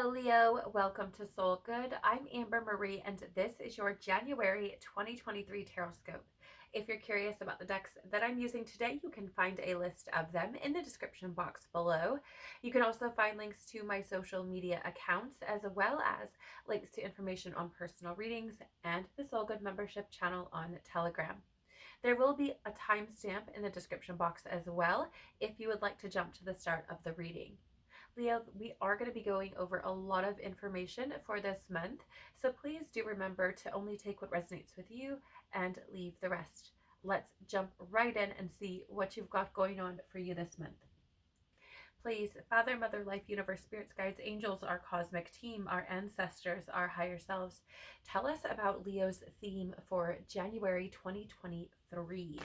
Hello, Leo. Welcome to Soul Good. I'm Amber Marie, and this is your January 2023 Tarotscope. If you're curious about the decks that I'm using today, you can find a list of them in the description box below. You can also find links to my social media accounts, as well as links to information on personal readings and the Soul Good membership channel on Telegram. There will be a timestamp in the description box as well if you would like to jump to the start of the reading. Leo, we are going to be going over a lot of information for this month, so please do remember to only take what resonates with you and leave the rest. Let's jump right in and see what you've got going on for you this month. Please, Father, Mother, Life, Universe, Spirits, Guides, Angels, our cosmic team, our ancestors, our higher selves, tell us about Leo's theme for January 2023,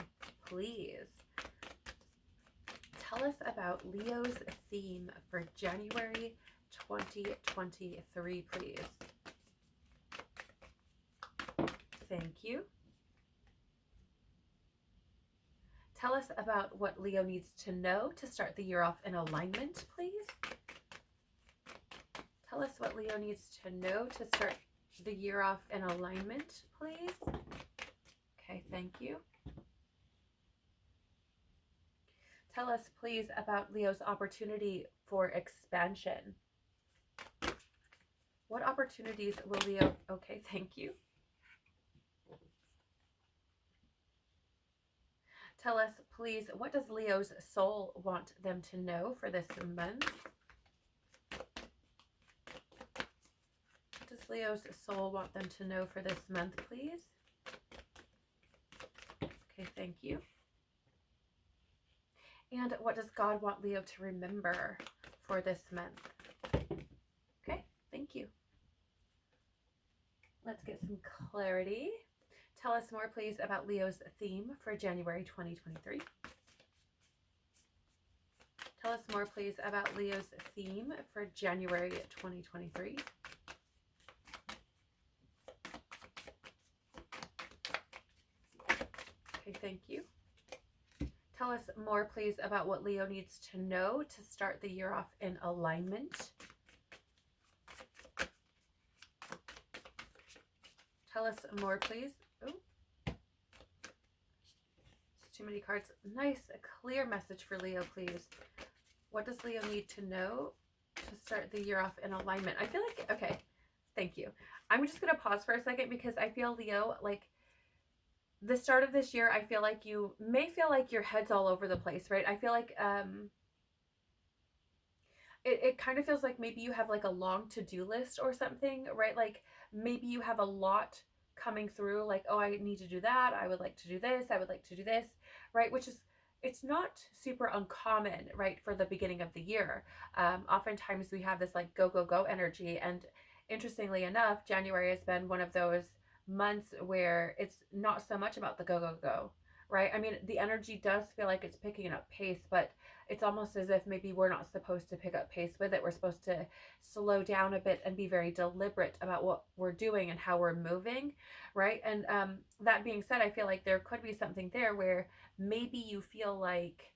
please. Tell us about Leo's theme for January 2023, please. Thank you. Tell us about what Leo needs to know to start the year off in alignment, please. Tell us what Leo needs to know to start the year off in alignment, please. Okay, thank you. Tell us, please, about Leo's opportunity for expansion. What opportunities will Leo... Okay, thank you. Tell us, please, what does Leo's soul want them to know for this month? What does Leo's soul want them to know for this month, please? Okay, thank you. And what does God want Leo to remember for this month? Okay, thank you. Let's get some clarity. Tell us more, please, about Leo's theme for January 2023. Tell us more, please, about Leo's theme for January 2023. Okay, thank you. Tell us more, please, about what Leo needs to know to start the year off in alignment. Tell us more, please. Oh, it's too many cards. Nice, a clear message for Leo, please. What does Leo need to know to start the year off in alignment? I feel like, okay, thank you. I'm just going to pause for a second because I feel, Leo, like, the start of this year, I feel like you may feel like your head's all over the place, right? I feel like it kind of feels like maybe you have like a long to-do list or something, right? Like maybe you have a lot coming through, like, oh, I need to do that. I would like to do this. I would like to do this, right? Which is, it's not super uncommon, right? For the beginning of the year. Oftentimes we have this like go, go, go energy. And interestingly enough, January has been one of those months where it's not so much about the go, go, go, right? I mean, the energy does feel like it's picking up pace, but it's almost as if maybe we're not supposed to pick up pace with it. We're supposed to slow down a bit and be very deliberate about what we're doing and how we're moving, right? And that being said, I feel like there could be something there where maybe you feel like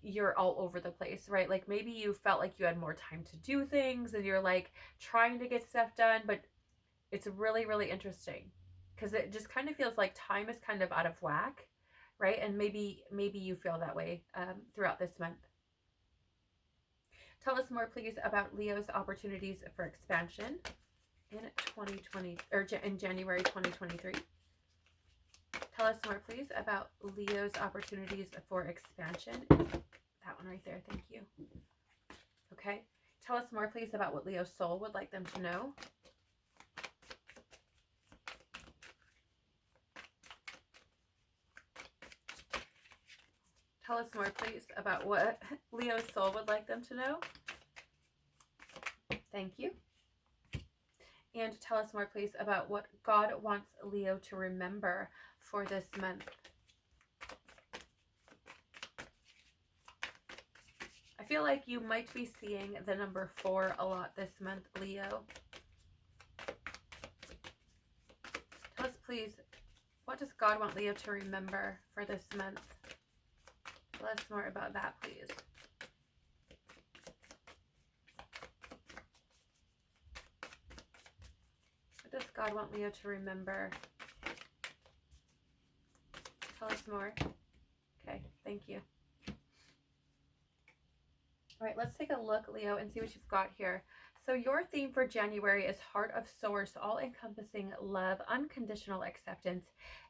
you're all over the place, right? Like maybe you felt like you had more time to do things and you're like trying to get stuff done, but it's really, really interesting because it just kind of feels like time is kind of out of whack, right? And maybe you feel that way throughout this month. Tell us more, please, about Leo's opportunities for expansion in 2020 or in January 2023. Tell us more, please, about Leo's opportunities for expansion. That one right there. Thank you. Okay. Tell us more, please, about what Leo's soul would like them to know. Tell us more, please, about what Leo's soul would like them to know. Thank you. And tell us more, please, about what God wants Leo to remember for this month. I feel like you might be seeing the number 4 a lot this month, Leo. Tell us, please, what does God want Leo to remember for this month? Tell us more about that, please. does God want Leo to remember? Tell us more. Okay, thank you. All right, let's take a look, Leo, and see what you've got here. So your theme for January is Heart of Source, all-encompassing love, unconditional acceptance,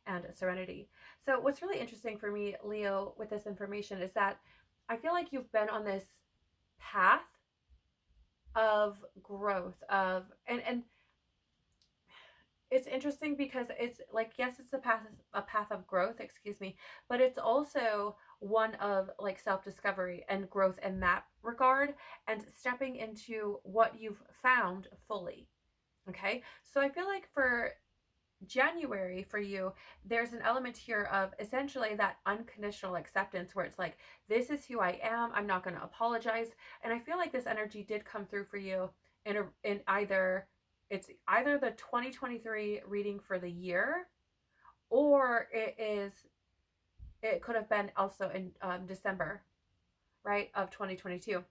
and serenity. So what's really interesting for me, Leo, with this information is that I feel like you've been on this path of growth, and it's interesting because it's like, yes, it's a path of growth, excuse me, but it's also one of like self-discovery and growth in that regard, and stepping into what you've found fully. Okay, so I feel like for January for you, there's an element here of essentially that unconditional acceptance where it's like, this is who I am, I'm not going to apologize. And I feel like this energy did come through for you in either, it's either the 2023 reading for the year, or it could have been also in December, right, of 2022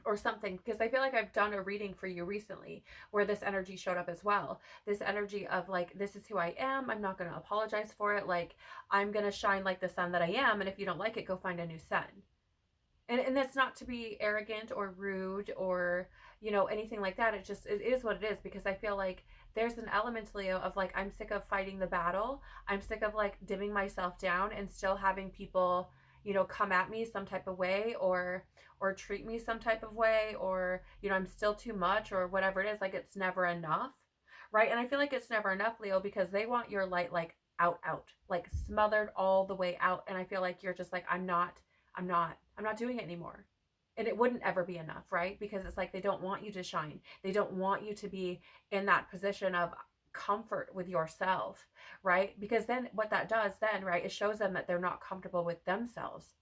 or something, because I feel like I've done a reading for you recently where this energy showed up as well. This energy of like, this is who I am, I'm not going to apologize for it, like I'm going to shine like the sun that I am, and if you don't like it, go find a new sun. And that's not to be arrogant or rude or, you know, anything like that. It is what it is, because I feel like there's an element, Leo, of like, I'm sick of fighting the battle. I'm sick of like dimming myself down and still having people, you know, come at me some type of way, or treat me some type of way, or, you know, I'm still too much, or whatever it is. Like, it's never enough, right? And I feel like it's never enough, Leo, because they want your light like out, like smothered all the way out. And I feel like you're just like, I'm not doing it anymore. And it wouldn't ever be enough, right? Because it's like, they don't want you to shine. They don't want you to be in that position of comfort with yourself, right? Because then what that does then, right, it shows them that they're not comfortable with themselves.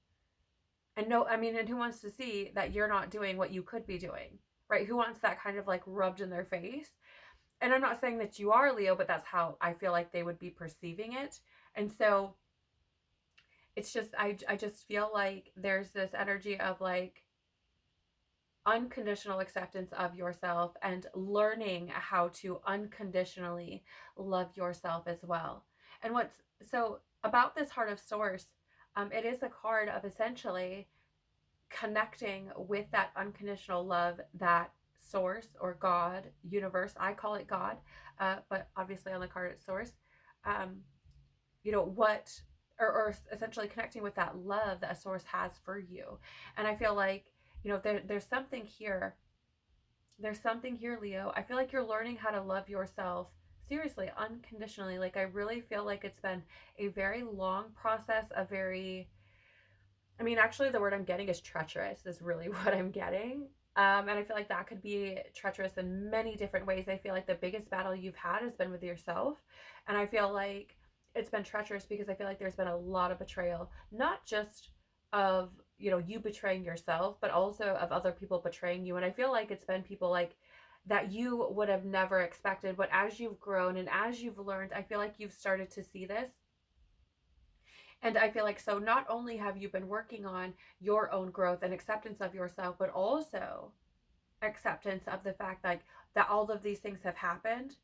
And no, I mean, and who wants to see that you're not doing what you could be doing, right? Who wants that kind of like rubbed in their face? And I'm not saying that you are, Leo, but that's how I feel like they would be perceiving it. And so it's just, I just feel like there's this energy of like unconditional acceptance of yourself and learning how to unconditionally love yourself as well. And what's so about this Heart of Source, it is a card of essentially connecting with that unconditional love, that source or God, universe. I call it God, but obviously on the card it's source. You know, what, or essentially connecting with that love that a source has for you. And I feel like, you know, there's something here. There's something here, Leo. I feel like you're learning how to love yourself seriously, unconditionally. Like, I really feel like it's been a very long process, I mean, actually, the word I'm getting is treacherous, is really what I'm getting. And I feel like that could be treacherous in many different ways. I feel like the biggest battle you've had has been with yourself. And I feel like it's been treacherous because I feel like there's been a lot of betrayal, not just of, you know, you betraying yourself, but also of other people betraying you. And I feel like it's been people like that you would have never expected. But as you've grown and as you've learned, I feel like you've started to see this. And I feel like, so not only have you been working on your own growth and acceptance of yourself, but also acceptance of the fact that all of these things have happened,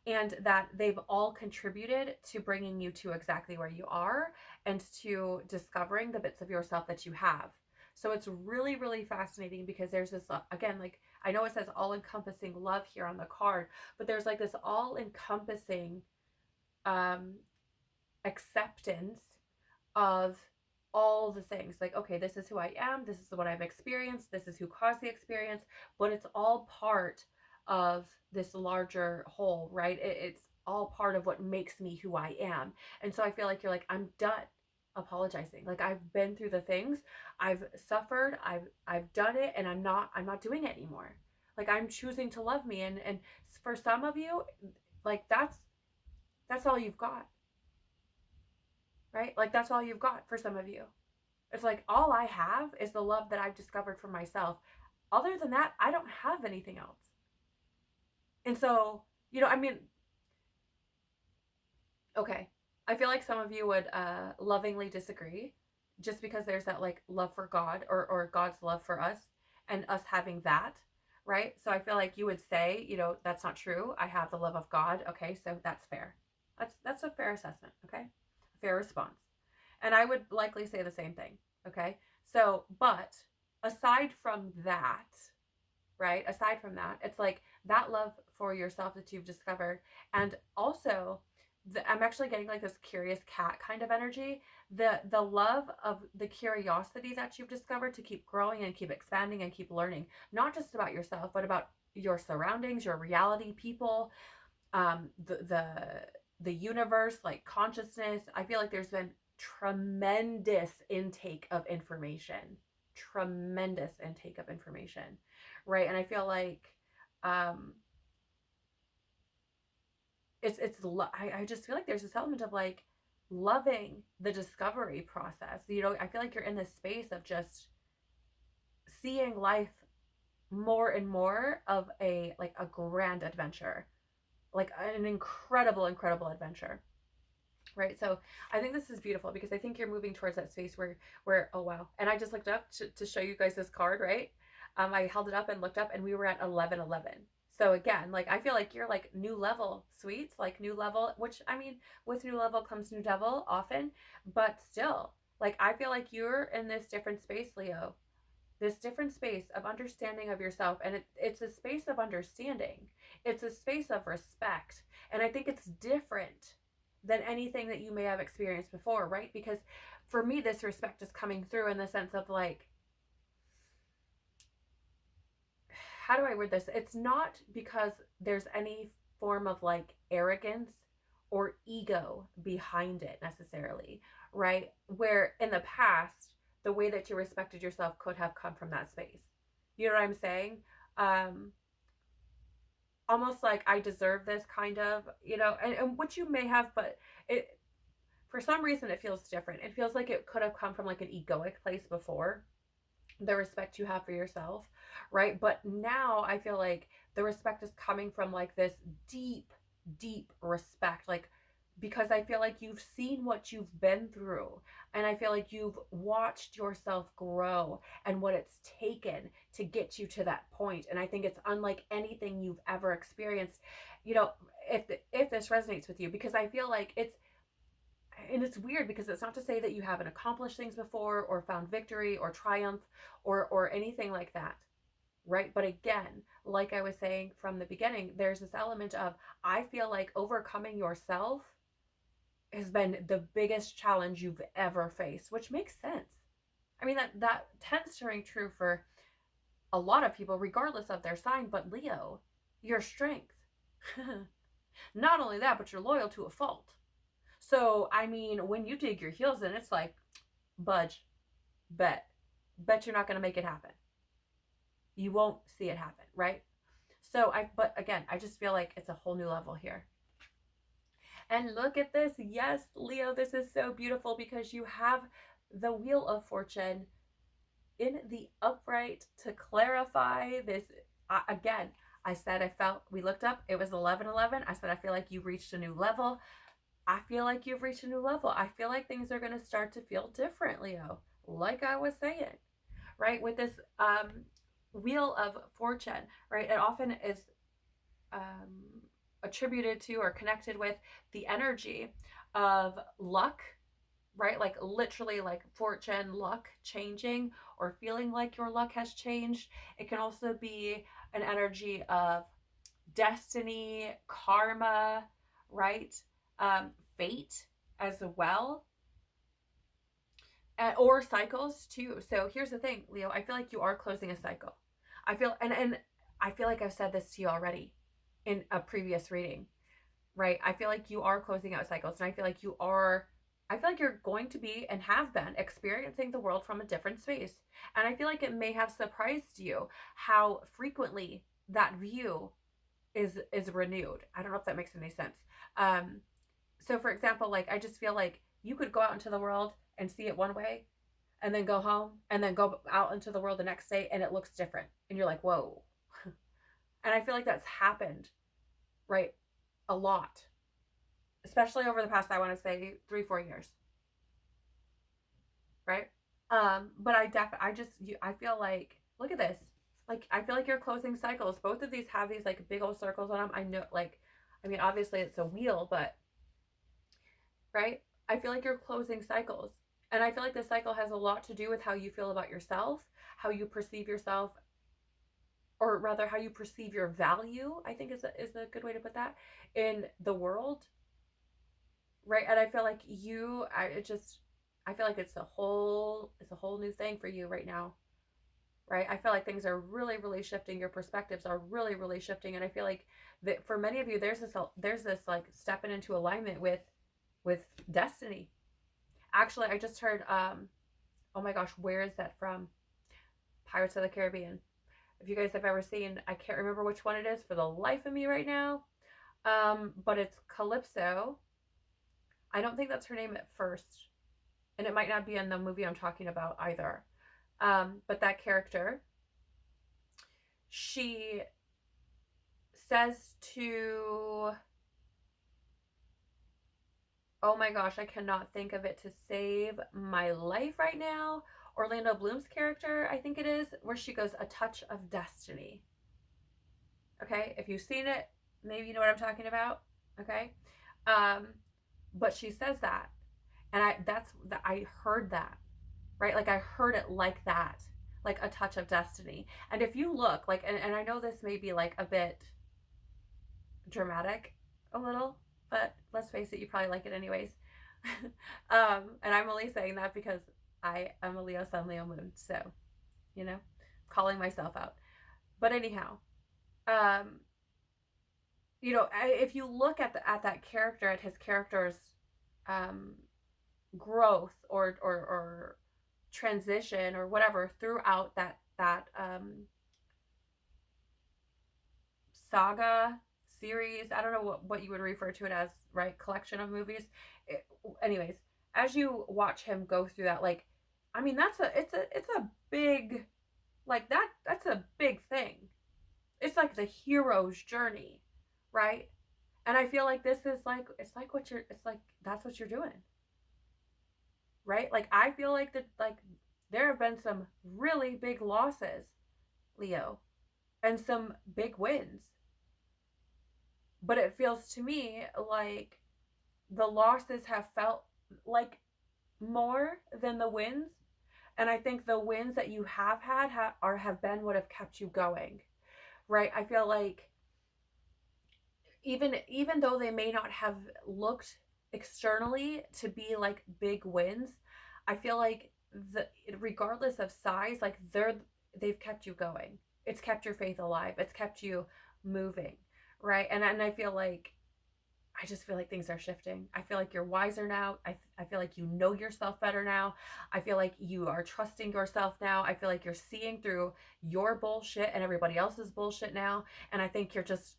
and that they've all contributed to bringing you to exactly where you are and to discovering the bits of yourself that you have. So it's really, really fascinating because there's this, again, like, I know it says all-encompassing love here on the card, but there's like this all-encompassing acceptance of all the things. Like, okay, this is who I am, this is what I've experienced, this is who caused the experience, but it's all part of this larger whole, right? It's all part of what makes me who I am. And so I feel like you're like, I'm done apologizing. Like, I've been through the things, I've suffered, I've done it, and I'm not doing it anymore. Like, I'm choosing to love me. And for some of you, like, that's all you've got, right? Like, that's all you've got for some of you. It's like, all I have is the love that I've discovered for myself. Other than that, I don't have anything else. And so, you know, I mean, okay, I feel like some of you would lovingly disagree, just because there's that like love for God, or God's love for us, and us having that. right? So I feel like you would say, you know, that's not true. I have the love of God. Okay, so that's fair. That's a fair assessment, okay? Fair response. And I would likely say the same thing, okay? So, but aside from that, right? Aside from that, it's like that love for yourself that you've discovered. And also, I'm actually getting like this curious cat kind of energy. The love of the curiosity that you've discovered to keep growing and keep expanding and keep learning, not just about yourself, but about your surroundings, your reality, people, the universe, like consciousness. I feel like there's been tremendous intake of information, tremendous intake of information, right? And I feel like um I just feel like there's this element of like loving the discovery process. You know, I feel like you're in this space of just seeing life more and more of a like a grand adventure, like an incredible adventure, right? So I think this is beautiful because I think you're moving towards that space where oh wow. And I just looked up to show you guys this card, right? I held it up and looked up and we were at 1111. So again, like I feel like you're like new level sweets, like new level, which I mean, with new level comes new devil often, but still, like I feel like you're in this different space, Leo, this different space of understanding of yourself. And it's a space of understanding, it's a space of respect. And I think it's different than anything that you may have experienced before, right? Because for me, this respect is coming through in the sense of like, how do I word this? It's not because there's any form of like arrogance or ego behind it necessarily, right? Where in the past, the way that you respected yourself could have come from that space. You know what I'm saying? Um, Almost like I deserve this kind of, you know, and what you may have, but it, for some reason, it feels different. It feels like it could have come from like an egoic place before, the respect you have for yourself, right? But now I feel like the respect is coming from like this deep respect, like because I feel like you've seen what you've been through, and I feel like you've watched yourself grow and what it's taken to get you to that point. And I think it's unlike anything you've ever experienced. You know, if this resonates with you, because I feel like it's, and it's weird because it's not to say that you haven't accomplished things before or found victory or triumph or anything like that, right? But again, like I was saying from the beginning, there's this element of I feel like overcoming yourself has been the biggest challenge you've ever faced, which makes sense. I mean, that tends to ring true for a lot of people regardless of their sign. But Leo, your strength, not only that, but you're loyal to a fault. So, I mean, when you dig your heels in, it's like, budge, bet you're not going to make it happen. You won't see it happen, right? But again, I just feel like it's a whole new level here. And look at this. Yes, Leo, this is so beautiful because you have the Wheel of Fortune in the upright to clarify this. Again, I said I felt, we looked up, it was 1111. I said, I feel like you reached a new level. I feel like you've reached a new level. I feel like things are going to start to feel different, Leo. Like I was saying, right? With this Wheel of Fortune, right? It often is attributed to or connected with the energy of luck, right? Like literally like fortune, luck changing or feeling like your luck has changed. It can also be an energy of destiny, karma, right? Fate as well, or cycles too. So here's the thing, Leo, I feel like you are closing a cycle. I feel, and I feel like I've said this to you already in a previous reading, right? I feel like you are closing out cycles, and I feel like you're going to be and have been experiencing the world from a different space. And I feel like it may have surprised you how frequently that view is renewed. I don't know if that makes any sense. So for example, like I just feel like you could go out into the world and see it one way and then go home and then go out into the world the next day and it looks different. And you're like, whoa. And I feel like that's happened, right? A lot, especially over the past, I want to say 3-4 years. Right. But I feel like, look at this. Like, I feel like you're closing cycles. Both of these have these like big old circles on them. I know, like, I mean, obviously it's a wheel, but right? I feel like you're closing cycles. And I feel like this cycle has a lot to do with how you feel about yourself, how you perceive yourself, or rather how you perceive your value, I think is a good way to put that, in the world, right? And I feel like I feel like it's a whole new thing for you right now, right? I feel like things are really, really shifting. Your perspectives are really, really shifting. And I feel like that for many of you, there's this like stepping into alignment with destiny. Actually, I just heard, oh my gosh, where is that from? Pirates of the Caribbean. If you guys have ever seen, I can't remember which one it is for the life of me right now. But it's Calypso. I don't think that's her name at first. And it might not be in the movie I'm talking about either. But that character, she says to, oh my gosh, I cannot think of it to save my life right now. Orlando Bloom's character, I think it is, where she goes, a touch of destiny. Okay, if you've seen it, maybe you know what I'm talking about. Okay, um, but she says that, and I heard that, right? Like I heard it like that, like a touch of destiny. And if you look, like, and I know this may be like a bit dramatic, a little, but let's face it, you probably like it anyways. And I'm only saying that because I am a Leo Sun, Leo Moon, so you know, calling myself out. But anyhow, um, you know, if you look at that character, at his character's um, growth or transition or whatever throughout that saga series, I don't know what you would refer to it as, right? Collection of movies. It, anyways, as you watch him go through that, like, I mean, it's a big, like that's a big thing. It's like the hero's journey, right? And I feel like this is like, it's like that's what you're doing, right? Like I feel like that, like there have been some really big losses, Leo, and some big wins. But it feels to me like the losses have felt like more than the wins. And I think the wins that you have had have been what have kept you going, right? I feel like even though they may not have looked externally to be like big wins, I feel like the regardless of size, like they've kept you going. It's kept your faith alive. It's kept you moving, right? And I feel like I just feel like things are shifting. I feel like you're wiser now. I feel like you know yourself better now. I feel like you are trusting yourself now. I feel like you're seeing through your bullshit and everybody else's bullshit now. And I think you're just,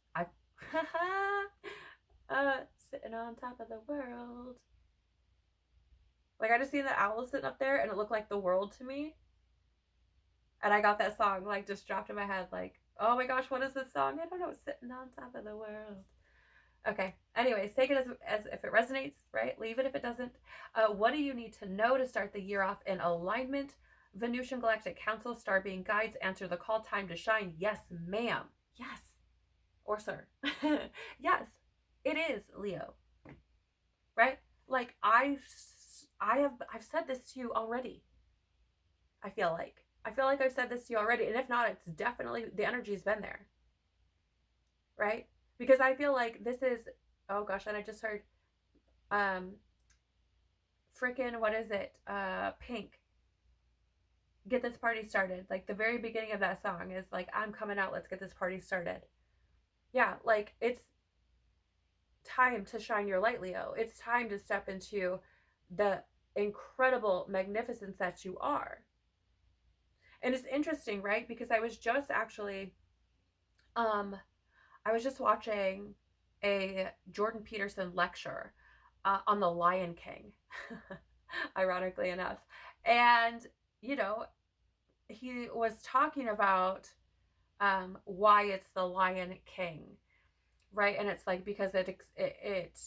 sitting on top of the world. Like I just seen that owl sitting up there and it looked like the world to me. And I got that song like just dropped in my head like, oh my gosh, what is this song? I don't know. Sitting on top of the world. Okay. Anyways, take it as if it resonates, right? Leave it if it doesn't. What do you need to know to start the year off in alignment? Venusian Galactic Council, star being guides, answer the call, time to shine. Yes, ma'am. Yes. Or sir. Yes, it is Leo. Right? Like I've said this to you already. I feel like I've said this to you already. And if not, it's definitely the energy's been there. Right? Because I feel like this is, oh gosh, and I just heard freaking, what is it? Pink. Get this party started. Like the very beginning of that song is like, I'm coming out, let's get this party started. Yeah, like it's time to shine your light, Leo. It's time to step into the incredible magnificence that you are. And it's interesting, right? Because I was just actually I was just watching a Jordan Peterson lecture on the Lion King, ironically enough. And, you know, he was talking about why it's the Lion King, right? And it's like because it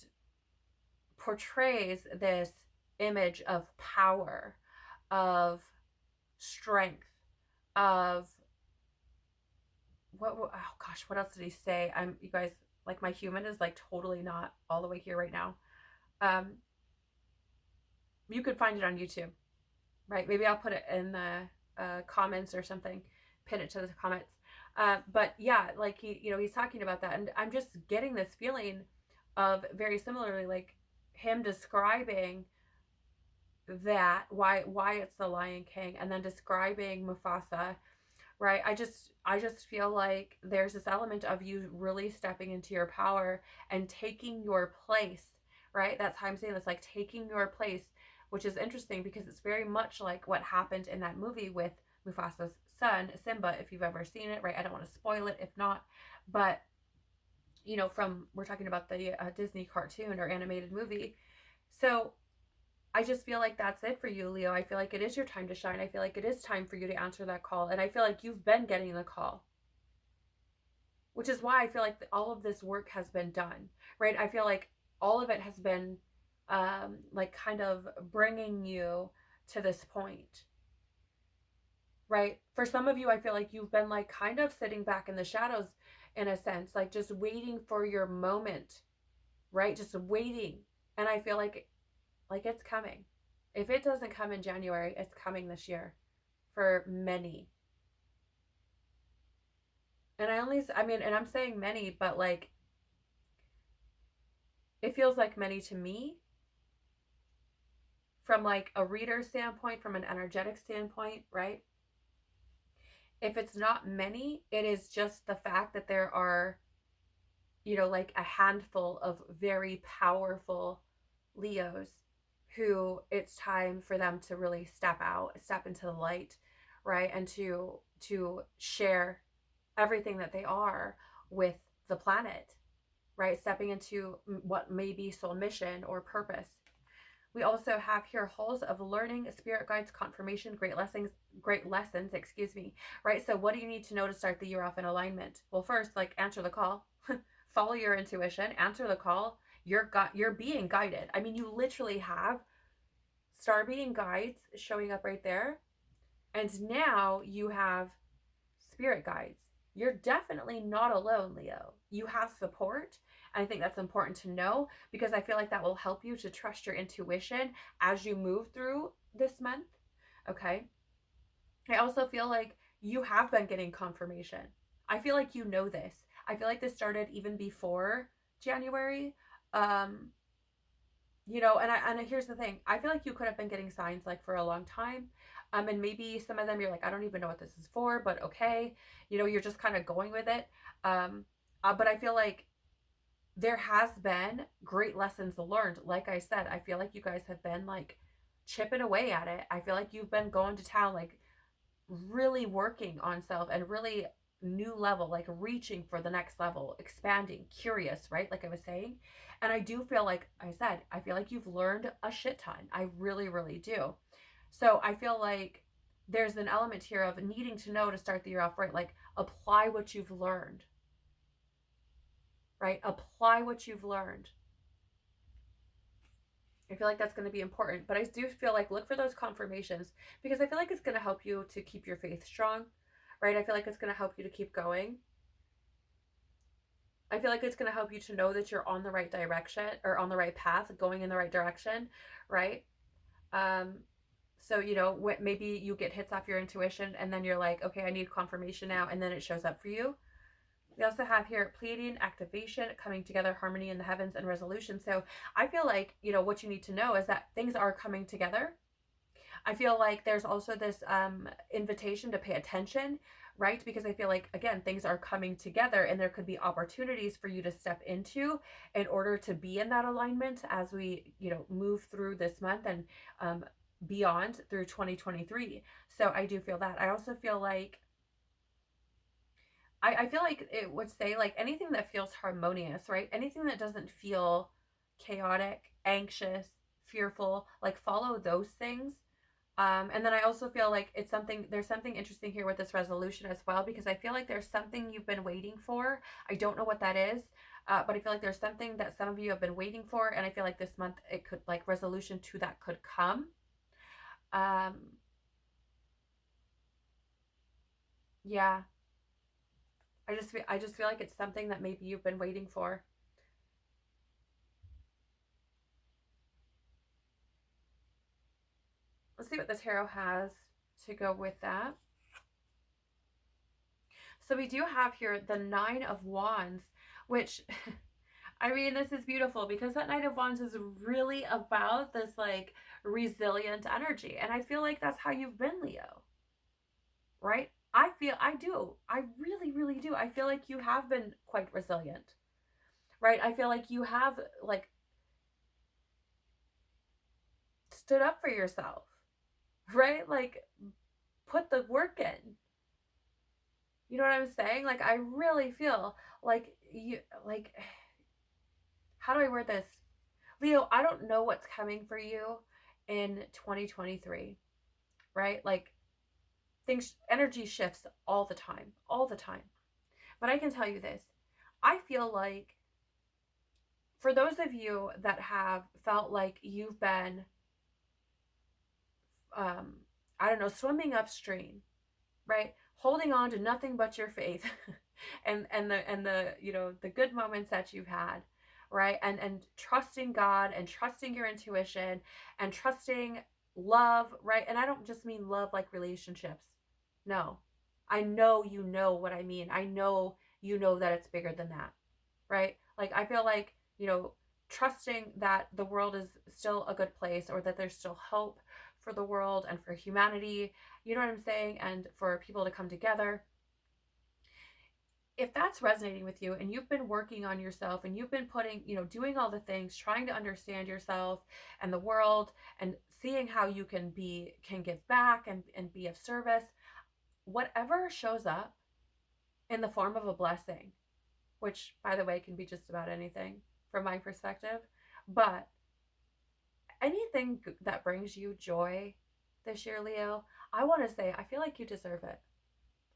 portrays this image of power, of strength, of oh gosh, what else did he say? You guys, like my human is like totally not all the way here right now. Um, you could find it on YouTube, right? Maybe I'll put it in the comments or something, pin it to the comments. But yeah, like he's talking about that, and I'm just getting this feeling of very similarly, like him describing that why it's the Lion King, and then describing Mufasa, right? I just feel like there's this element of you really stepping into your power and taking your place, right? That's how I'm saying this, like taking your place, which is interesting because it's very much like what happened in that movie with Mufasa's son Simba, if you've ever seen it, right? I don't want to spoil it if not, but from we're talking about the Disney cartoon or animated movie. So I just feel like that's it for you, Leo. I feel like it is your time to shine. I feel like it is time for you to answer that call. And I feel like you've been getting the call, which is why I feel like all of this work has been done, right? I feel like all of it has been like kind of bringing you to this point, right? For some of you, I feel like you've been like kind of sitting back in the shadows in a sense, like just waiting for your moment, right? Just waiting. And I feel like it's coming. If it doesn't come in January, it's coming this year for many. And and I'm saying many, but like it feels like many to me from like a reader standpoint, from an energetic standpoint, right? If it's not many, it is just the fact that there are, like a handful of very powerful Leos who it's time for them to really step out, step into the light, right? And to share everything that they are with the planet, right? Stepping into what may be soul mission or purpose. We also have here holes of learning, spirit guides, confirmation, great lessons, excuse me, right? So what do you need to know to start the year off in alignment? Well, first, like answer the call, follow your intuition, answer the call. You're being guided. I mean, you literally have star being guides showing up right there. And now you have spirit guides. You're definitely not alone, Leo. You have support. And I think that's important to know because I feel like that will help you to trust your intuition as you move through this month. Okay. I also feel like you have been getting confirmation. I feel like you know this. I feel like this started even before January. Um, and here's the thing. I feel like you could have been getting signs like for a long time. And maybe some of them you're like, I don't even know what this is for, but okay. You're just kind of going with it. But I feel like there has been great lessons learned. Like I said, I feel like you guys have been like chipping away at it. I feel like you've been going to town, like really working on self and really new level, like reaching for the next level, expanding, curious, right? Like I was saying. And I do feel like I said, I feel like you've learned a shit ton. I really, really do. So I feel like there's an element here of needing to know to start the year off right. Like apply what you've learned, right? Apply what you've learned. I feel like that's going to be important, but I do feel like look for those confirmations because I feel like it's going to help you to keep your faith strong, right? I feel like it's going to help you to keep going. I feel like it's going to help you to know that you're on the right direction or on the right path, going in the right direction, right? So, maybe you get hits off your intuition and then you're like, okay, I need confirmation now. And then it shows up for you. We also have here Pleiadian activation, coming together, harmony in the heavens, and resolution. So I feel like, what you need to know is that things are coming together. I feel like there's also this invitation to pay attention, right? Because I feel like, again, things are coming together and there could be opportunities for you to step into in order to be in that alignment as we, move through this month and beyond through 2023. So I do feel that. I also feel like I feel like it would say like anything that feels harmonious, right? Anything that doesn't feel chaotic, anxious, fearful, like follow those things. And then I also feel like there's something interesting here with this resolution as well, because I feel like there's something you've been waiting for. I don't know what that is, but I feel like there's something that some of you have been waiting for. And I feel like this month it could like resolution to that could come. Yeah. I just feel like it's something that maybe you've been waiting for. Let's see what the tarot has to go with that. So we do have here the Nine of Wands, which I mean, this is beautiful because that Knight of Wands is really about this like resilient energy. And I feel like that's how you've been, Leo, right? I really, really do. I feel like you have been quite resilient, right? I feel like you have like stood up for yourself, right? Like put the work in. You know what I'm saying? Like I really feel like like how do I word this? Leo, I don't know what's coming for you in 2023, right? Like energy shifts all the time. But I can tell you this. I feel like for those of you that have felt like you've been um I don't know, swimming upstream, right? Holding on to nothing but your faith and the you know the good moments that you've had, right? And trusting God and trusting your intuition and trusting love, right? And I don't just mean love like relationships. No. I know you know what I mean. I know you know that it's bigger than that, right? Like I feel like, you know, trusting that the world is still a good place or that there's still hope for the world and for humanity, you know what I'm saying? And for people to come together. If that's resonating with you and you've been working on yourself and you've been putting, you know, doing all the things, trying to understand yourself and the world and seeing how you can give back and be of service, whatever shows up in the form of a blessing, which by the way can be just about anything from my perspective, but anything that brings you joy this year, Leo, I want to say I feel like you deserve it.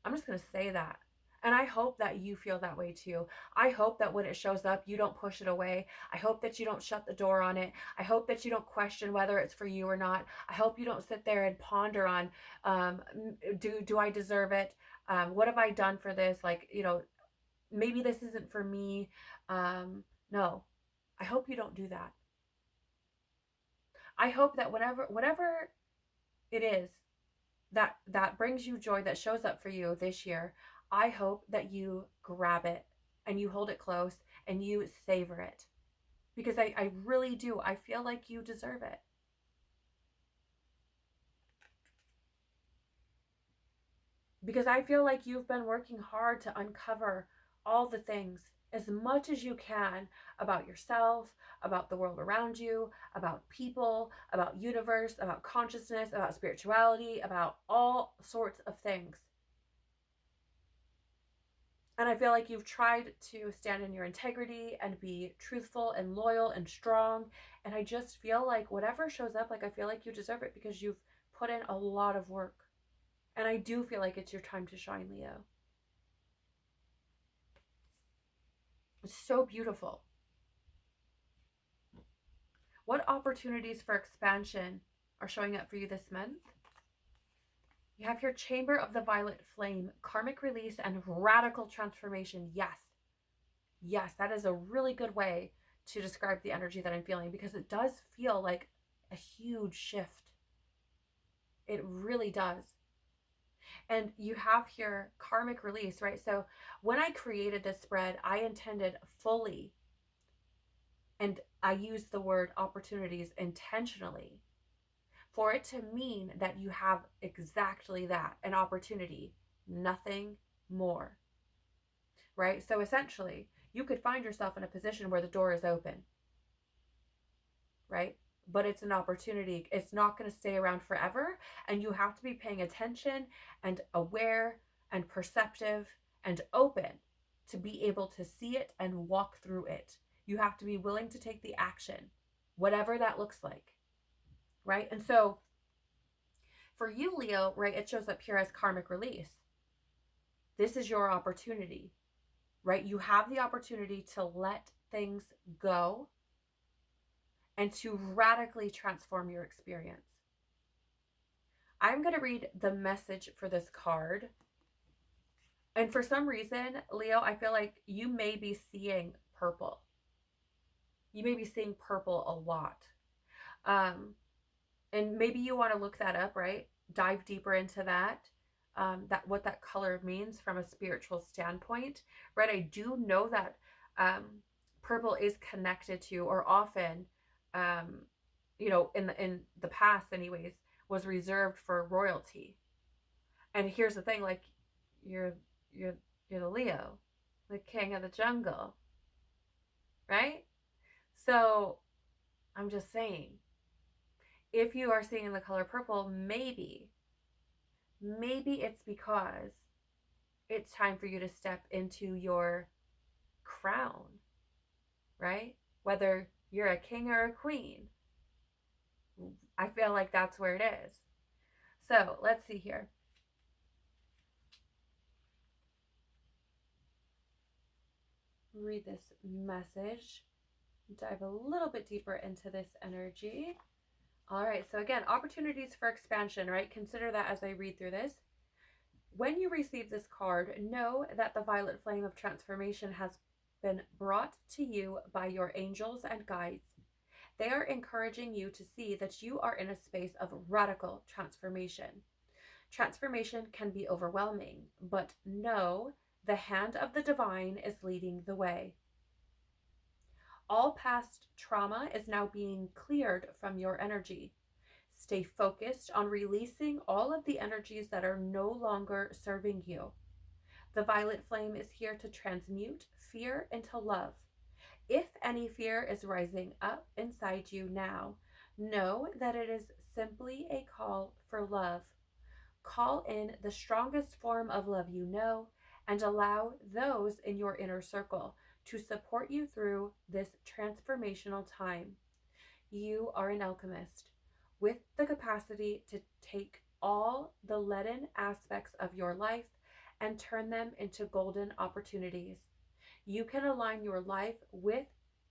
I'm just going to say that. And I hope that you feel that way too. I hope that when it shows up, you don't push it away. I hope that you don't shut the door on it. I hope that you don't question whether it's for you or not. I hope you don't sit there and ponder on, do I deserve it? What have I done for this? Like, you know, maybe this isn't for me. No, I hope you don't do that. I hope that whatever it is that brings you joy, that shows up for you this year, I hope that you grab it and you hold it close and you savor it, because I really do. I feel like you deserve it. Because I feel like you've been working hard to uncover all the things as much as you can about yourself, about the world around you, about people, about universe, about consciousness, about spirituality, about all sorts of things. And I feel like you've tried to stand in your integrity and be truthful and loyal and strong. And I just feel like whatever shows up, like I feel like you deserve it because you've put in a lot of work. And I do feel like it's your time to shine, Leo. It's so beautiful. What opportunities for expansion are showing up for you this month? You have your Chamber of the Violet Flame, karmic release and radical transformation. Yes. Yes, that is a really good way to describe the energy that I'm feeling, because it does feel like a huge shift. It really does. And you have here karmic release, right? So when I created this spread, I intended fully, and I used the word opportunities intentionally, for it to mean that you have exactly that, an opportunity, nothing more, right? So essentially, you could find yourself in a position where the door is open, right? But it's an opportunity. It's not going to stay around forever. And you have to be paying attention and aware and perceptive and open to be able to see it and walk through it. You have to be willing to take the action, whatever that looks like, right? And so for you, Leo, right, it shows up here as karmic release. This is your opportunity, right? You have the opportunity to let things go and to radically transform your experience. I'm going to read the message for this card. And for some reason, Leo, I feel like you may be seeing purple. You may be seeing purple a lot. Um, and maybe you want to look that up, right? Dive deeper into that. That what that color means from a spiritual standpoint, right? I do know that um, purple is connected to, or often, um, in the past, anyways, was reserved for royalty. And here's the thing, like you're you're you're the Leo, the king of the jungle, right? So I'm just saying, if you are seeing the color purple, maybe it's because it's time for you to step into your crown, right? Whether you're a king or a queen, I feel like that's where it is. So let's see here. Read this message, dive a little bit deeper into this energy. All right, so again, opportunities for expansion, right? Consider that as I read through this. When you receive this card, know that the violet flame of transformation has been brought to you by your angels and guides. They are encouraging you to see that you are in a space of radical transformation. Transformation can be overwhelming, but know the hand of the divine is leading the way. All past trauma is now being cleared from your energy. Stay focused on releasing all of the energies that are no longer serving you. The violet flame is here to transmute fear into love. If any fear is rising up inside you now, know that it is simply a call for love. Call in the strongest form of love you know and allow those in your inner circle to support you through this transformational time. You are an alchemist with the capacity to take all the leaden aspects of your life and turn them into golden opportunities. You can align your life with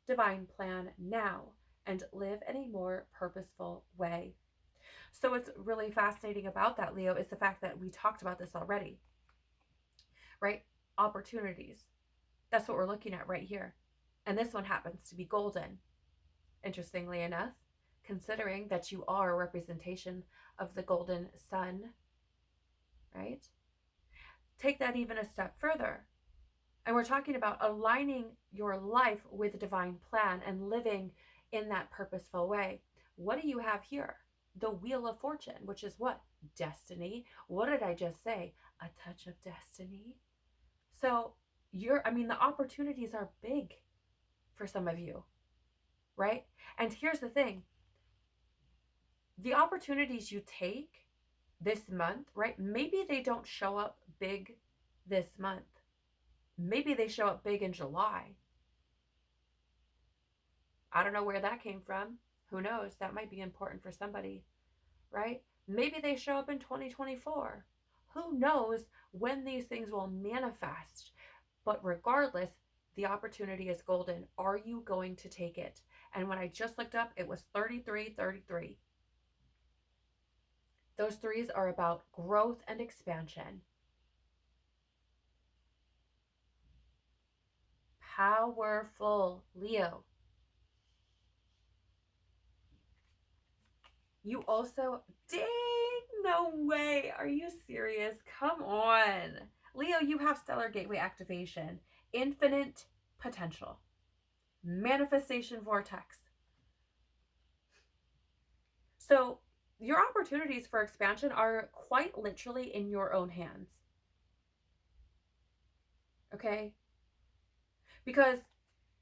divine plan now and live in a more purposeful way. So what's really fascinating about that, Leo, is the fact that we talked about this already, right? Opportunities. That's what we're looking at right here. And this one happens to be golden, interestingly enough, considering that you are a representation of the golden sun, right? Take that even a step further. And we're talking about aligning your life with a divine plan and living in that purposeful way. What do you have here? The Wheel of Fortune, which is what? Destiny. What did I just say? A touch of destiny. So the opportunities are big for some of you, right? And here's the thing. The opportunities you take this month, right? Maybe they don't show up big this month. Maybe they show up big in July. I don't know where that came from. Who knows? That might be important for somebody, right? Maybe they show up in 2024. Who knows when these things will manifest? But regardless, the opportunity is golden. Are you going to take it? And when I just looked up, it was 3333. Those threes are about growth and expansion. Powerful, Leo. You also, dang, no way. Are you serious? Come on. Leo, you have stellar gateway activation, infinite potential, manifestation vortex. So your opportunities for expansion are quite literally in your own hands. Okay? Because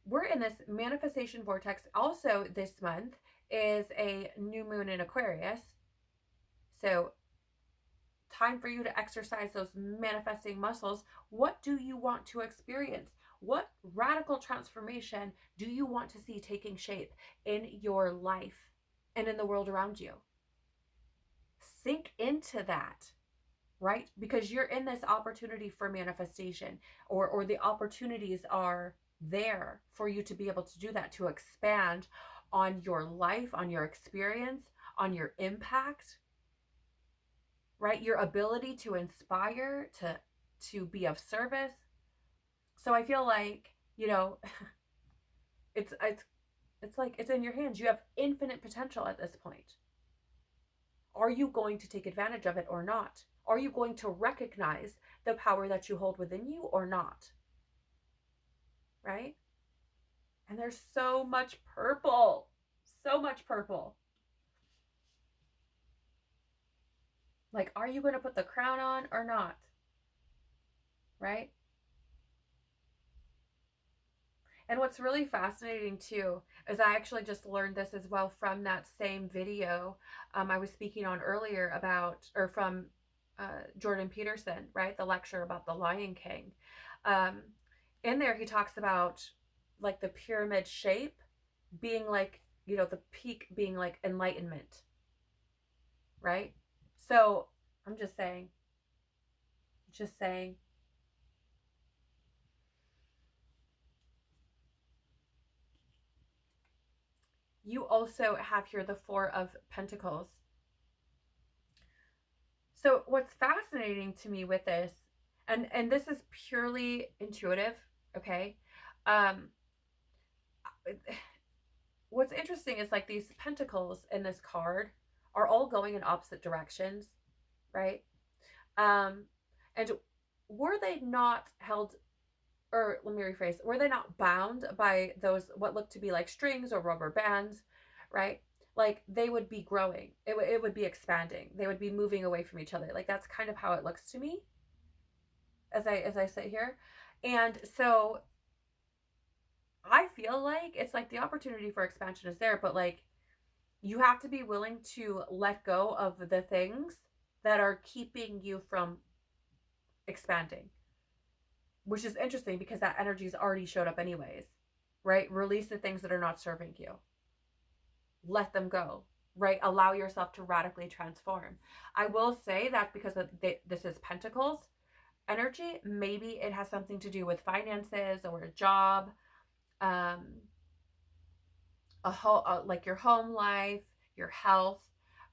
we're in this manifestation vortex. Also, this month is a new moon in Aquarius. So, time for you to exercise those manifesting muscles. What do you want to experience? What radical transformation do you want to see taking shape in your life and in the world around you? Sink into that, right? Because you're in this opportunity for manifestation, or the opportunities are there for you to be able to do that, to expand on your life, on your experience, on your impact, right? Your ability to inspire, to to be of service. So I feel like, it's like it's in your hands. You have infinite potential at this point. Are you going to take advantage of it or not? Are you going to recognize the power that you hold within you or not? Right? And there's so much purple. So much purple. Like, are you going to put the crown on or not? Right? And what's really fascinating too is I actually just learned this as well from that same video I was speaking on earlier about, or from Jordan Peterson, right? The lecture about the Lion King. Um, in there, he talks about like the pyramid shape being like, the peak being like enlightenment, right? So I'm just saying, you also have here the Four of Pentacles. So what's fascinating to me with this, and this is purely intuitive, okay? Um, what's interesting is like these pentacles in this card are all going in opposite directions, right? Um, and were they not held, or let me rephrase, were they not bound by those what look to be like strings or rubber bands, right? Like they would be growing, it would be expanding, they would be moving away from each other. Like that's kind of how it looks to me as I sit here. And so I feel like it's like the opportunity for expansion is there, but like you have to be willing to let go of the things that are keeping you from expanding, which is interesting because that energy's already showed up anyways, right? Release the things that are not serving you. Let them go, right? Allow yourself to radically transform. I will say that because this is Pentacles energy, maybe it has something to do with finances or a job, like your home life, your health,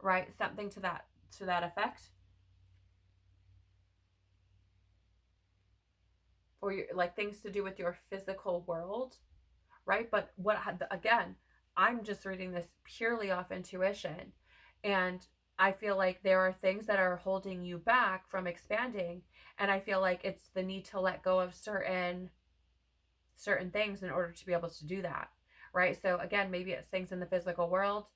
right? Something to that effect. Or your, like things to do with your physical world, right? But again, I'm just reading this purely off intuition, and I feel like there are things that are holding you back from expanding, and I feel like it's the need to let go of certain things in order to be able to do that, right? So again, maybe it's things in the physical world.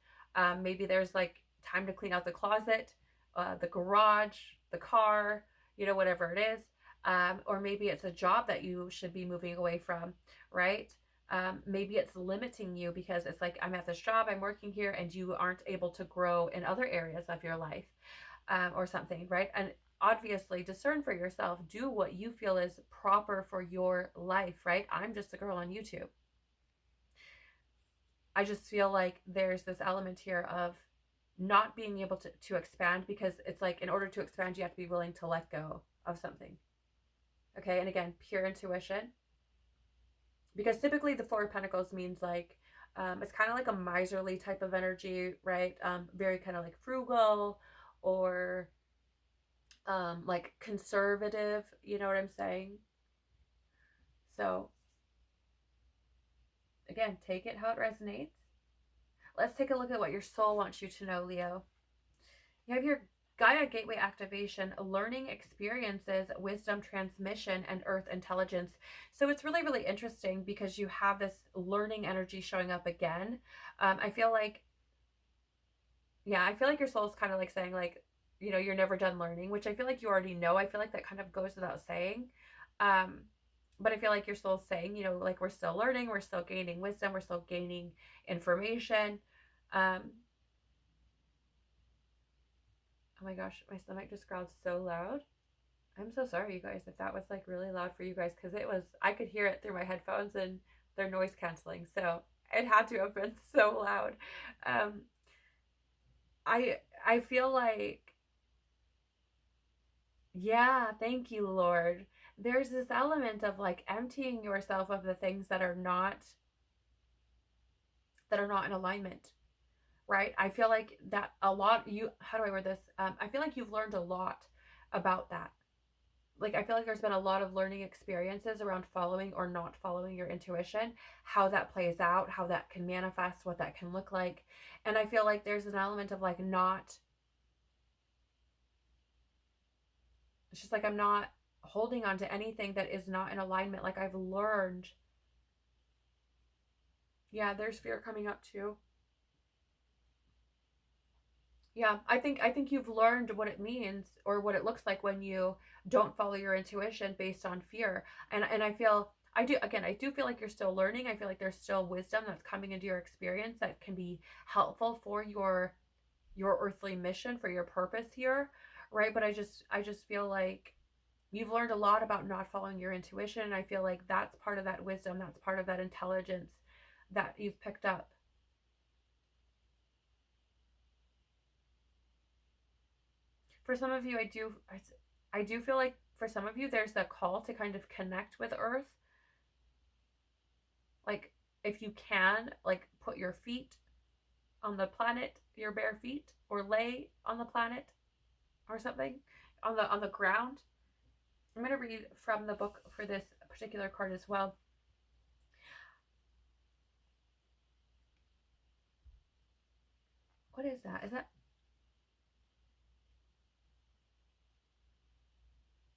Maybe there's like time to clean out the closet, the garage, the car, whatever it is. Or maybe it's a job that you should be moving away from, right? Maybe it's limiting you because it's like, I'm at this job, I'm working here, and you aren't able to grow in other areas of your life, or something, right? And obviously discern for yourself, do what you feel is proper for your life, right? I'm just a girl on YouTube. I just feel like there's this element here of not being able to expand, because it's like in order to expand, you have to be willing to let go of something. Okay, and again, pure intuition. Because typically the Four of Pentacles means like, it's kind of like a miserly type of energy, right? Very kind of like frugal, or like conservative, you know what I'm saying? So again, take it how it resonates. Let's take a look at what your soul wants you to know, Leo. You have your Gaia Gateway activation, learning experiences, wisdom transmission, and earth intelligence. So it's really, really interesting because you have this learning energy showing up again. I feel like your soul's kind of like saying like, you're never done learning, which I feel like you already know. I feel like that kind of goes without saying. But I feel like your soul's saying, like we're still learning, we're still gaining wisdom, we're still gaining information. Oh my gosh, my stomach just growled so loud. I'm so sorry, you guys, if that was like really loud for you guys, because I could hear it through my headphones and they're noise canceling. So it had to have been so loud. I feel like, yeah, thank you, Lord. There's this element of like emptying yourself of the things that are not in alignment, right? I feel like that a lot, how do I word this? I feel like you've learned a lot about that, like I feel like there's been a lot of learning experiences around following or not following your intuition, how that plays out, how that can manifest, what that can look like. And I feel like there's an element of like not, it's just like I'm not holding on to anything that is not in alignment. Like I've learned. Yeah, there's fear coming up too. Yeah, I think you've learned what it means or what it looks like when you don't follow your intuition based on fear. And I feel I do feel like you're still learning. I feel like there's still wisdom that's coming into your experience that can be helpful for your earthly mission, for your purpose here, right? But I just feel like you've learned a lot about not following your intuition, and I feel like that's part of that wisdom, that's part of that intelligence that you've picked up. For some of you, I do feel like for some of you there's a call to kind of connect with earth, like if you can, like put your feet on the planet, your bare feet, or lay on the planet or something on the ground. I'm going to read from the book for this particular card as well. What is that? Is that,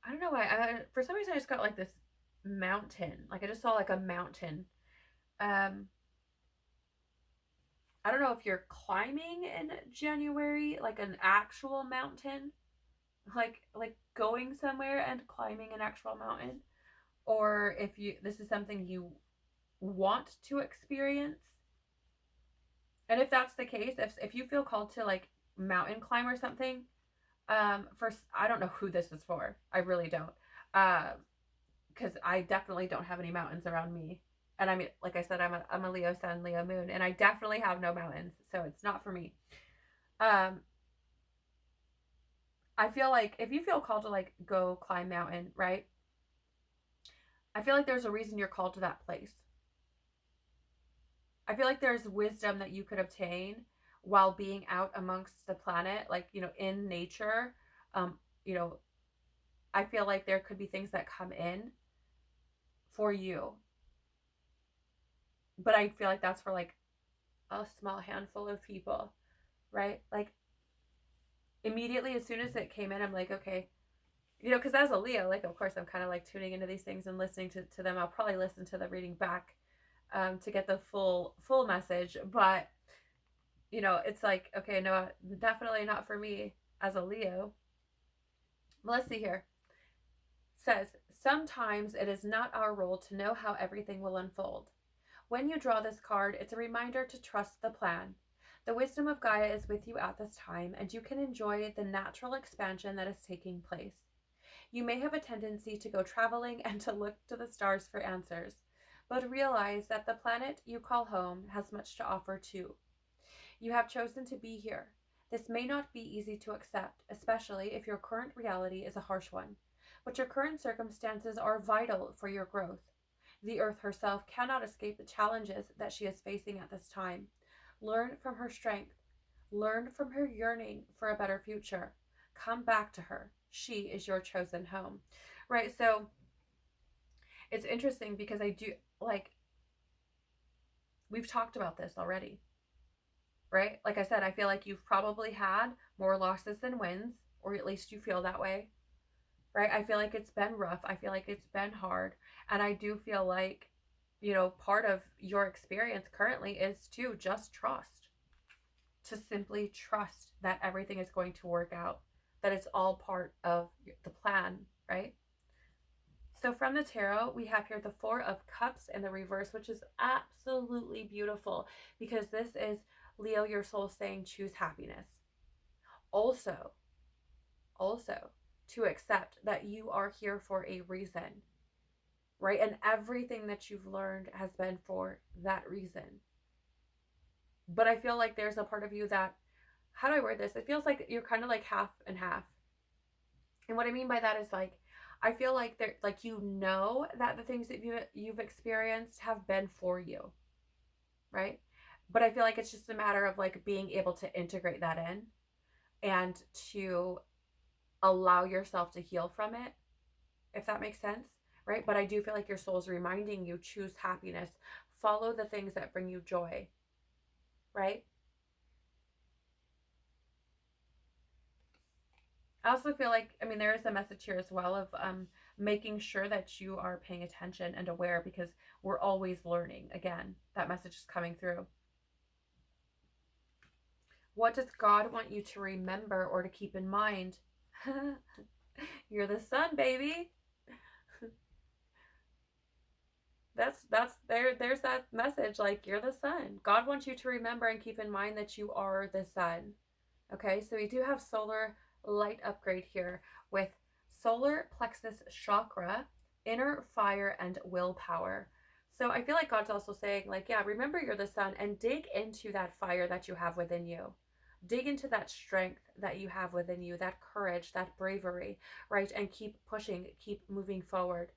I don't know why. For some reason I just got like this mountain. Like I just saw like a mountain. Um I don't know if you're climbing in January, like an actual mountain, like going somewhere and climbing an actual mountain, or if you this is something you want to experience. And if that's the case, if you feel called to like mountain climb or something, first I don't know who this is for. I really don't. Because I definitely don't have any mountains around me. And I mean, like I said, I'm a Leo sun, Leo moon, and I definitely have no mountains, so it's not for me. Um, I feel like if you feel called to like go climb mountain, right? I feel like there's a reason you're called to that place. I feel like there's wisdom that you could obtain while being out amongst the planet, like, in nature. Um, you know, I feel like there could be things that come in for you, but I feel like that's for like a small handful of people, right? Like immediately as soon as it came in, I'm like, okay, because as a Leo, like of course I'm kind of like tuning into these things and listening to them. I'll probably listen to the reading back to get the full message, but it's like, okay, no, definitely not for me as a Leo. But let's see here. It says, sometimes it is not our role to know how everything will unfold. When you draw this card, it's a reminder to trust the plan. The wisdom of Gaia is with you at this time, and you can enjoy the natural expansion that is taking place. You may have a tendency to go traveling and to look to the stars for answers, but realize that the planet you call home has much to offer too. You have chosen to be here. This may not be easy to accept, especially if your current reality is a harsh one, but your current circumstances are vital for your growth. The earth herself cannot escape the challenges that she is facing at this time. Learn from her strength. Learn from her yearning for a better future. Come back to her. She is your chosen home. Right? So it's interesting because I do, like, we've talked about this already, right? Like I said, I feel like you've probably had more losses than wins, or at least you feel that way, right? I feel like it's been rough. I feel like it's been hard. And I do feel like, part of your experience currently is to just trust, to simply trust that everything is going to work out, that it's all part of the plan, right? So from the tarot, we have here the Four of Cups in the reverse, which is absolutely beautiful because this is Leo, your soul saying choose happiness. Also, also to accept that you are here for a reason, right? And everything that you've learned has been for that reason. But I feel like there's a part of you that, how do I word this? It feels like you're kind of like half and half. And what I mean by that is like, I feel like there, like, that the things that you've experienced have been for you, right? But I feel like it's just a matter of like being able to integrate that in and to allow yourself to heal from it, if that makes sense, right? But I do feel like your soul's reminding you, choose happiness, follow the things that bring you joy, right? I also feel like, I mean, there is a message here as well of making sure that you are paying attention and aware, because we're always learning. Again, that message is coming through. What does God want you to remember or to keep in mind? You're the sun, baby. There's that message, like, you're the sun. God wants you to remember and keep in mind that you are the sun. Okay, so we do have solar light upgrade here with solar plexus chakra, inner fire, and willpower. So I feel like God's also saying, like, yeah, remember you're the sun, and dig into that fire that you have within you. Dig into that strength that you have within you, that courage, that bravery, right? And keep pushing, keep moving forward,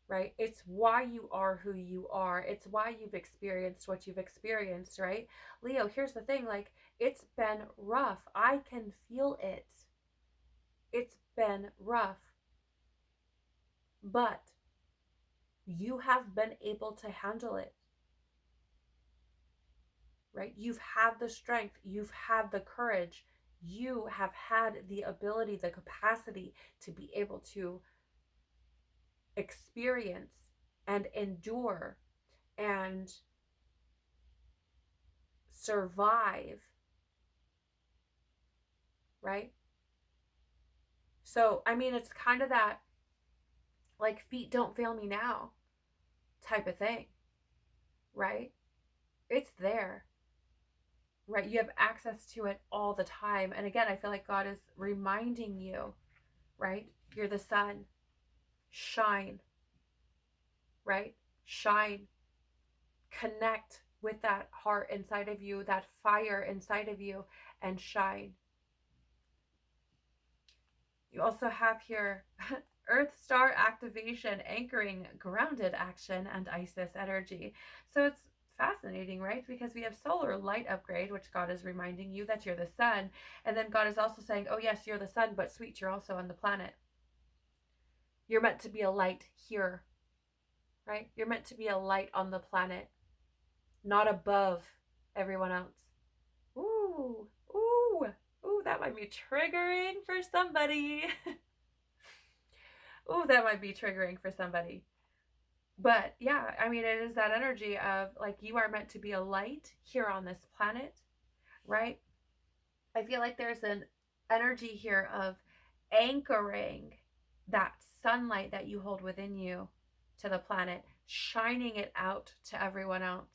right? It's why you are who you are. It's why you've experienced what you've experienced, right? Leo, here's the thing, like, it's been rough. I can feel it. It's been rough. But you have been able to handle it, right? You've had the strength, you've had the courage, you have had the ability, the capacity to be able to experience and endure and survive, right? So, I mean, it's kind of that, like, feet don't fail me now type of thing, right? It's there, right? You have access to it all the time. And again, I feel like God is reminding you, right? You're the sun. Shine, right? Shine. Connect with that heart inside of you, that fire inside of you, and shine. You also have here Earth Star activation, anchoring, grounded action, and Isis energy. So it's fascinating, right? Because we have solar light upgrade, which God is reminding you that you're the sun. And then God is also saying, oh, yes, you're the sun, but sweet, you're also on the planet. You're meant to be a light here, right? You're meant to be a light on the planet, not above everyone else. Ooh, ooh, ooh, that might be triggering for somebody. Ooh, that might be triggering for somebody. But yeah, I mean, it is that energy of, like, you are meant to be a light here on this planet, right? I feel like there's an energy here of anchoring that sunlight that you hold within you to the planet, shining it out to everyone else.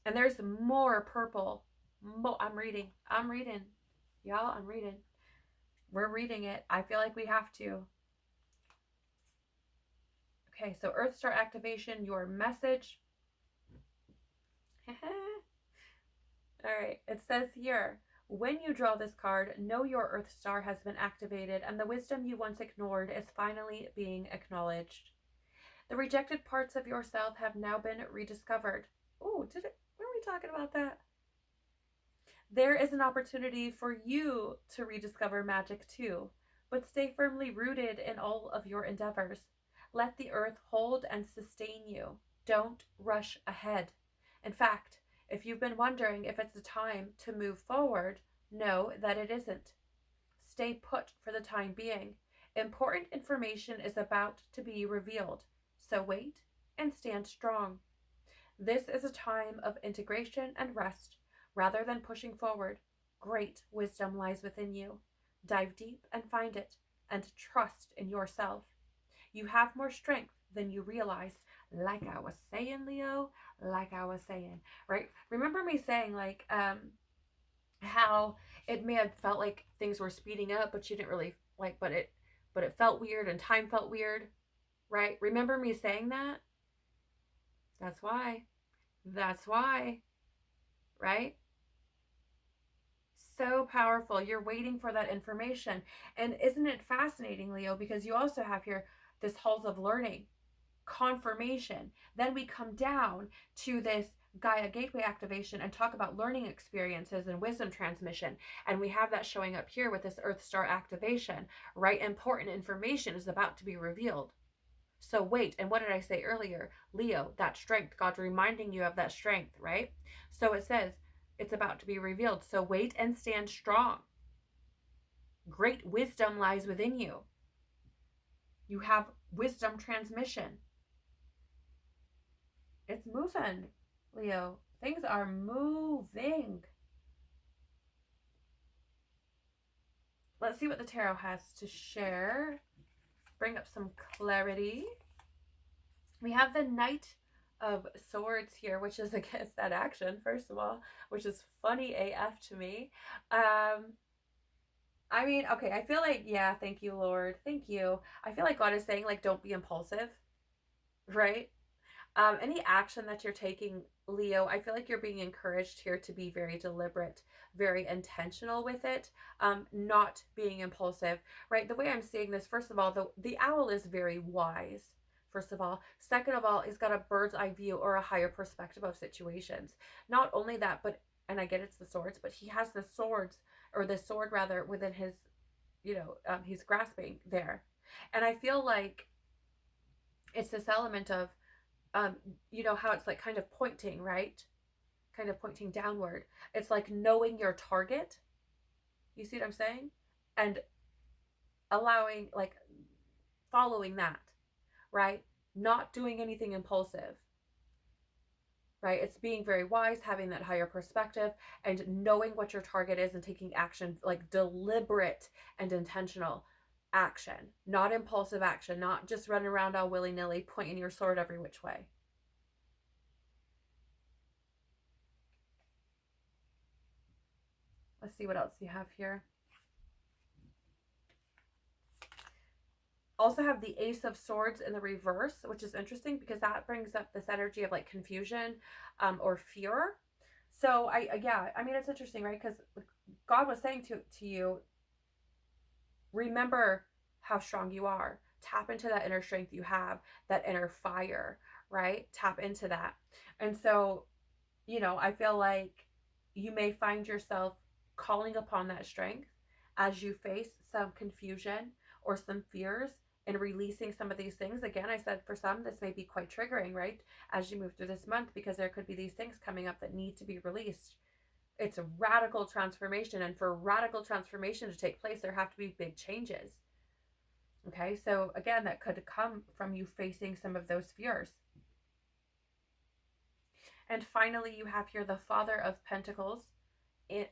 And there's more purple. I'm reading. Y'all, I'm reading. We're reading it. I feel like we have to. Okay, so Earth Star activation, your message. All right, it says here, when you draw this card, know your Earth Star has been activated and the wisdom you once ignored is finally being acknowledged. The rejected parts of yourself have now been rediscovered. Oh, were we talking about that? There is an opportunity for you to rediscover magic too, but stay firmly rooted in all of your endeavors. Let the earth hold and sustain you. Don't rush ahead. In fact, if you've been wondering if it's the time to move forward, know that it isn't. Stay put for the time being. Important information is about to be revealed, so wait and stand strong. This is a time of integration and rest rather than pushing forward. Great wisdom lies within you. Dive deep and find it, and trust in yourself. You have more strength than you realize. Like I was saying, Leo, like I was saying, right? Remember me saying, like, how it may have felt like things were speeding up, but you didn't really like, but it felt weird and time felt weird, right? Remember me saying that? That's why. That's why, right? So powerful. You're waiting for that information. And isn't it fascinating, Leo? Because you also have here this halls of learning, confirmation. Then we come down to this Gaia gateway activation and talk about learning experiences and wisdom transmission. And we have that showing up here with this Earth Star activation, right? Important information is about to be revealed. So wait, and what did I say earlier? Leo, that strength, God's reminding you of that strength, right? So it says it's about to be revealed. So wait and stand strong. Great wisdom lies within you. You have wisdom transmission. It's moving, Leo. Things are moving. Let's see what the tarot has to share. Bring up some clarity. We have the Knight of Swords here, which is against that action, first of all, which is funny AF to me. I mean, okay, I feel like, yeah, thank you, Lord. Thank you. I feel like God is saying, like, don't be impulsive, right? Any action that you're taking, Leo, I feel like you're being encouraged here to be very deliberate, very intentional with it, not being impulsive, right? The way I'm seeing this, first of all, the owl is very wise, first of all. Second of all, he's got a bird's eye view or a higher perspective of situations. Not only that, but, and I get it's the swords, but he has the swords, or the sword rather, within his, he's grasping there. And I feel like it's this element of, how it's like kind of pointing, right? Kind of pointing downward. It's like knowing your target. You see what I'm saying? And allowing, like, following that, right? Not doing anything impulsive, right? It's being very wise, having that higher perspective, and knowing what your target is and taking action, like deliberate and intentional action, not impulsive action, not just running around all willy-nilly pointing your sword every which way. Let's see what else you have here. Also have the Ace of Swords in the reverse, which is interesting because that brings up this energy of like confusion or fear. So I mean, it's interesting, right? Because God was saying to you, remember how strong you are. Tap into that inner strength you have, that inner fire, right? Tap into that. And so, I feel like you may find yourself calling upon that strength as you face some confusion or some fears and releasing some of these things. Again, I said for some, this may be quite triggering, right? As you move through this month, because there could be these things coming up that need to be released. It's a radical transformation. And for radical transformation to take place, there have to be big changes. Okay, so again, that could come from you facing some of those fears. And finally, you have here the Father of Pentacles,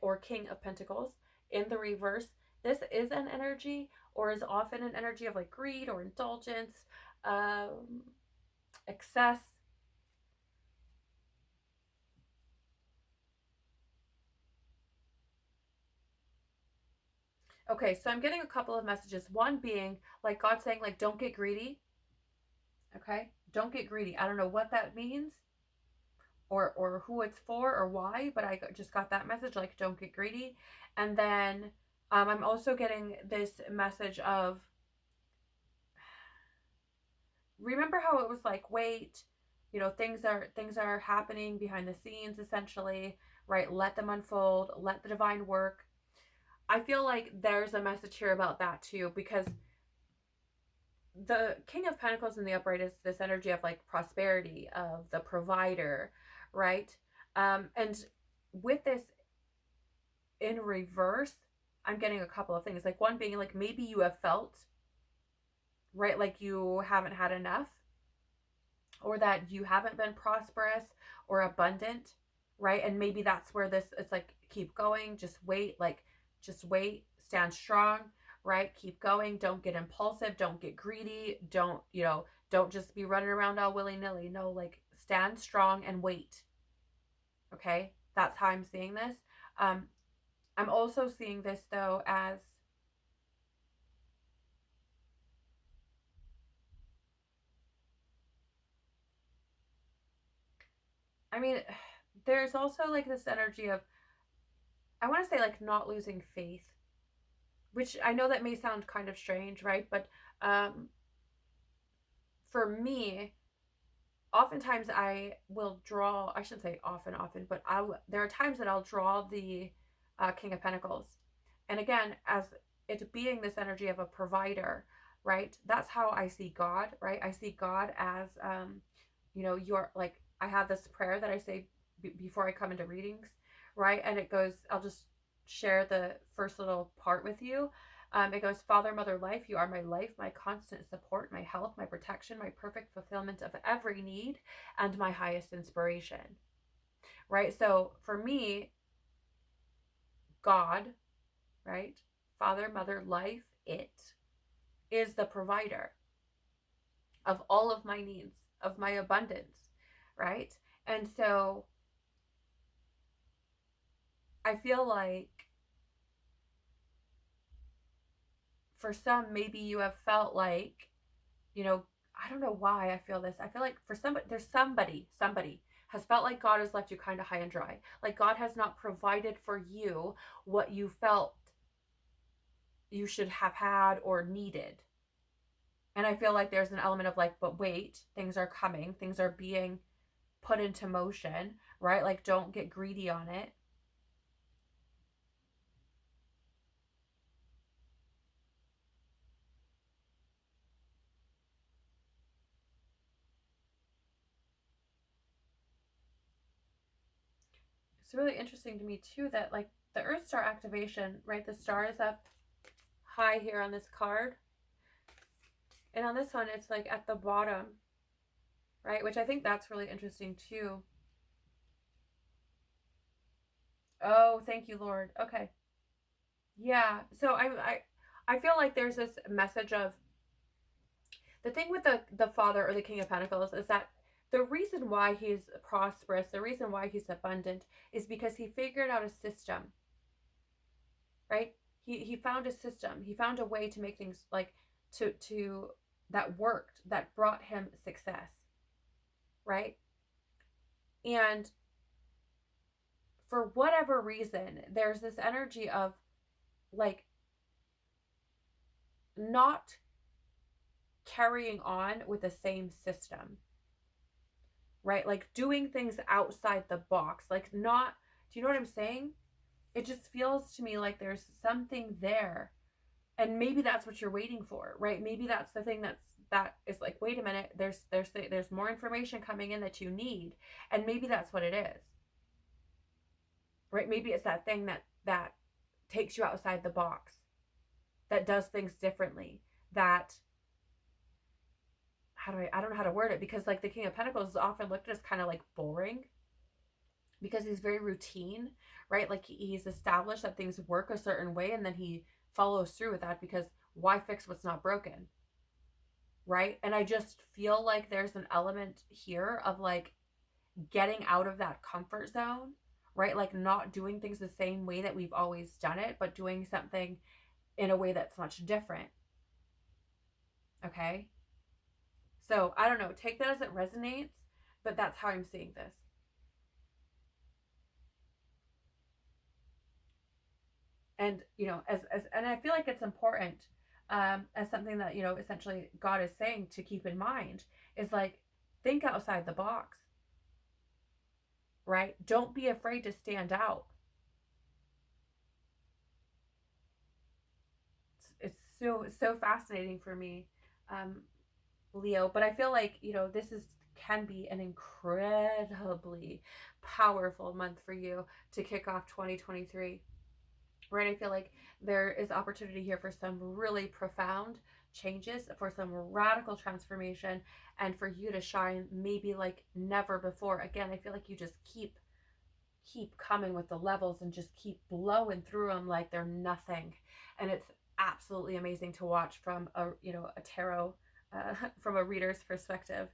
or King of Pentacles, in the reverse. This is an energy, or is often an energy of like greed or indulgence, excess. Okay, so I'm getting a couple of messages. One being like God saying, like, don't get greedy. Okay, don't get greedy. I don't know what that means, or who it's for or why, but I just got that message, like, don't get greedy. And then I'm also getting this message of, remember how it was like, wait, things are happening behind the scenes, essentially, right? Let them unfold, let the divine work. I feel like there's a message here about that too, because the King of Pentacles in the upright is this energy of like prosperity, of the provider, right? And with this in reverse, I'm getting a couple of things. Like, one being like, maybe you have felt, right, like you haven't had enough, or that you haven't been prosperous or abundant, right? And maybe that's where this, it's like, keep going, just wait, stand strong, right? Keep going. Don't get impulsive. Don't get greedy. Don't just be running around all willy-nilly. No, like, stand strong and wait. Okay? That's how I'm seeing this. I'm also seeing this though as, I mean, there's also like this energy of, I want to say, like, not losing faith, which I know that may sound kind of strange, right? But for me, oftentimes I will draw, I shouldn't say often, but there are times that I'll draw the King of Pentacles. And again, as it being this energy of a provider, right? That's how I see God, right? I see God as, you're like, I have this prayer that I say before I come into readings, right? And it goes, I'll just share the first little part with you. It goes, Father, Mother, Life, you are my life, my constant support, my health, my protection, my perfect fulfillment of every need, and my highest inspiration. Right? So for me, God, right? Father, Mother, Life, it is the provider of all of my needs, of my abundance, right? And so I feel like for some, maybe you have felt like, you know, I don't know why I feel this. I feel like for somebody, there's somebody has felt like God has left you kind of high and dry. Like God has not provided for you what you felt you should have had or needed. And I feel like there's an element of like, but wait, things are coming, things are being put into motion, right? Like don't get greedy on it. It's really interesting to me too that like the Earth Star activation, right? The star is up high here on this card. And on this one, it's like at the bottom, right? Which I think that's really interesting too. Oh, thank you, Lord. Okay. Yeah. So I feel like there's this message of the thing with the Father or the King of Pentacles is that the reason why he's prosperous, the reason why he's abundant is because he figured out a system, right? He found a system. He found a way to make things like to that worked, that brought him success, right? And for whatever reason, there's this energy of like not carrying on with the same system, right? Like doing things outside the box, like not, do you know what I'm saying? It just feels to me like there's something there. And maybe that's what you're waiting for, right? Maybe that's the thing that is like, wait a minute, there's more information coming in that you need. And maybe that's what it is. Right? Maybe it's that thing that takes you outside the box, that does things differently, that I don't know how to word it, because like the King of Pentacles is often looked at as kind of like boring because he's very routine, right? Like he's established that things work a certain way and then he follows through with that because why fix what's not broken? Right? And I just feel like there's an element here of like getting out of that comfort zone, right? Like not doing things the same way that we've always done it, but doing something in a way that's much different. Okay? So I don't know, take that as it resonates, but that's how I'm seeing this. And as and I feel like it's important, as something that essentially God is saying to keep in mind is like think outside the box, right? Don't be afraid to stand out. It's so fascinating for me, um, Leo. But I feel like this is can be an incredibly powerful month for you to kick off 2023. Right? I feel like there is opportunity here for some really profound changes, for some radical transformation, and for you to shine maybe like never before. Again, I feel like you just keep coming with the levels and just keep blowing through them like they're nothing, and it's absolutely amazing to watch from a tarot from a reader's perspective.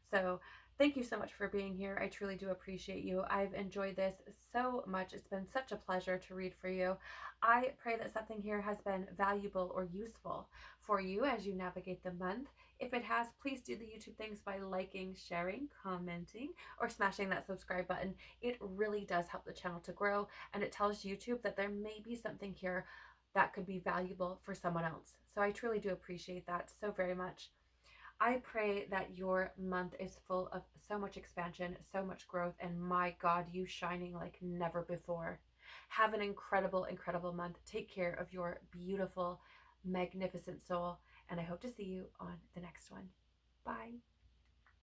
So thank you so much for being here. I truly do appreciate you. I've enjoyed this so much. It's been such a pleasure to read for you. I pray that something here has been valuable or useful for you as you navigate the month. If it has, please do the YouTube things by liking, sharing, commenting, or smashing that subscribe button. It really does help the channel to grow, and it tells YouTube that there may be something here that could be valuable for someone else. So I truly do appreciate that so very much. I pray that your month is full of so much expansion, so much growth, and my God, you shining like never before. Have an incredible, incredible month. Take care of your beautiful, magnificent soul, and I hope to see you on the next one. Bye.